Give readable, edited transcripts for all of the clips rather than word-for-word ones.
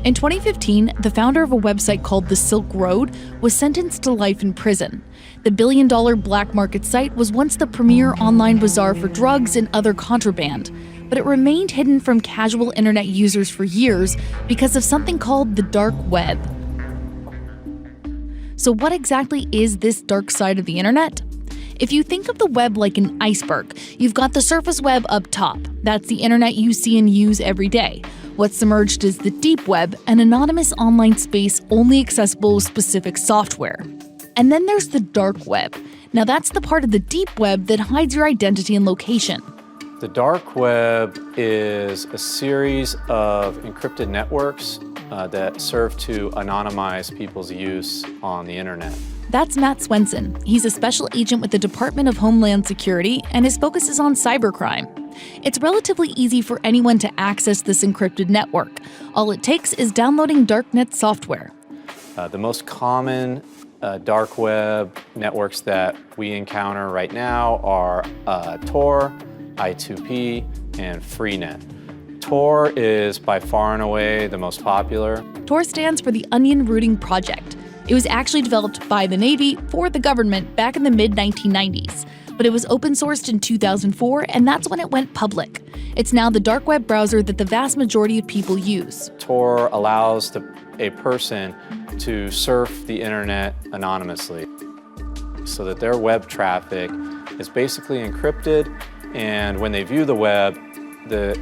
In 2015, the founder of a website called the Silk Road was sentenced to life in prison. The billion-dollar black market site was once the premier online bazaar for drugs and other contraband, but it remained hidden from casual internet users for years because of something called the dark web. So what exactly is this dark side of the internet? If you think of the web like an iceberg, you've got the surface web up top. That's the internet you see and use every day. What's submerged is the deep web, an anonymous online space only accessible with specific software. And then there's the dark web. Now that's the part of the deep web that hides your identity and location. The dark web is a series of encrypted networks that serve to anonymize people's use on the internet. That's Matt Swensen. He's a special agent with the Department of Homeland Security, and his focus is on cybercrime. It's relatively easy for anyone to access this encrypted network. All it takes is downloading darknet software. The most common dark web networks that we encounter right now are Tor, I2P, and Freenet. Tor is by far and away the most popular. Tor stands for the Onion Routing Project. It was actually developed by the Navy for the government back in the mid-1990s, but it was open-sourced in 2004, and that's when it went public. It's now the dark web browser that the vast majority of people use. Tor allows a person to surf the internet anonymously so that their web traffic is basically encrypted, and when they view the web, the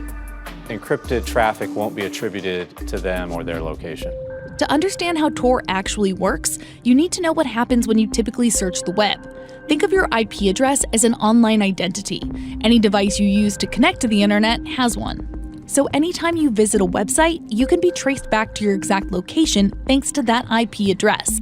encrypted traffic won't be attributed to them or their location. To understand how Tor actually works, you need to know what happens when you typically search the web. Think of your IP address as an online identity. Any device you use to connect to the internet has one. So anytime you visit a website, you can be traced back to your exact location thanks to that IP address.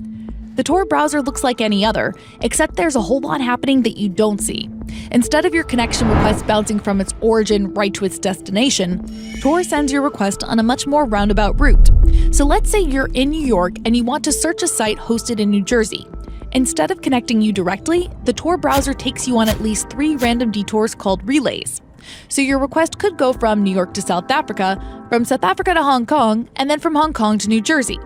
The Tor browser looks like any other, except there's a whole lot happening that you don't see. Instead of your connection request bouncing from its origin right to its destination, Tor sends your request on a much more roundabout route. So let's say you're in New York and you want to search a site hosted in New Jersey. Instead of connecting you directly, the Tor browser takes you on at least 3 random detours called relays. So your request could go from New York to South Africa, from South Africa to Hong Kong, and then from Hong Kong to New Jersey.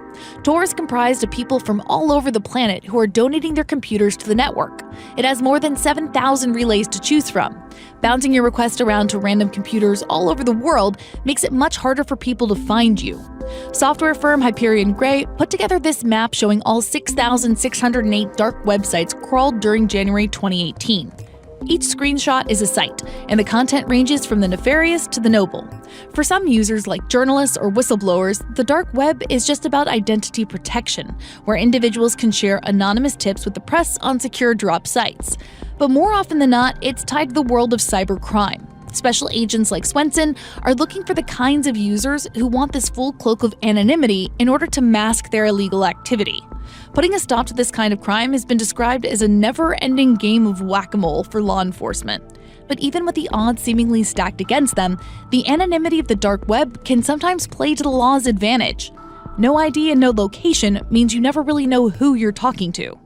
Tor is comprised of people from all over the planet who are donating their computers to the network. It has more than 7,000 relays to choose from. Bouncing your request around to random computers all over the world makes it much harder for people to find you. Software firm Hyperion Grey put together this map showing all 6,608 dark websites crawled during January 2018. Each screenshot is a site, and the content ranges from the nefarious to the noble. For some users, like journalists or whistleblowers, the dark web is just about identity protection, where individuals can share anonymous tips with the press on secure drop sites. But more often than not, it's tied to the world of cybercrime. Special agents like Swensen are looking for the kinds of users who want this full cloak of anonymity in order to mask their illegal activity. Putting a stop to this kind of crime has been described as a never-ending game of whack-a-mole for law enforcement. But even with the odds seemingly stacked against them, the anonymity of the dark web can sometimes play to the law's advantage. No ID and no location means you never really know who you're talking to.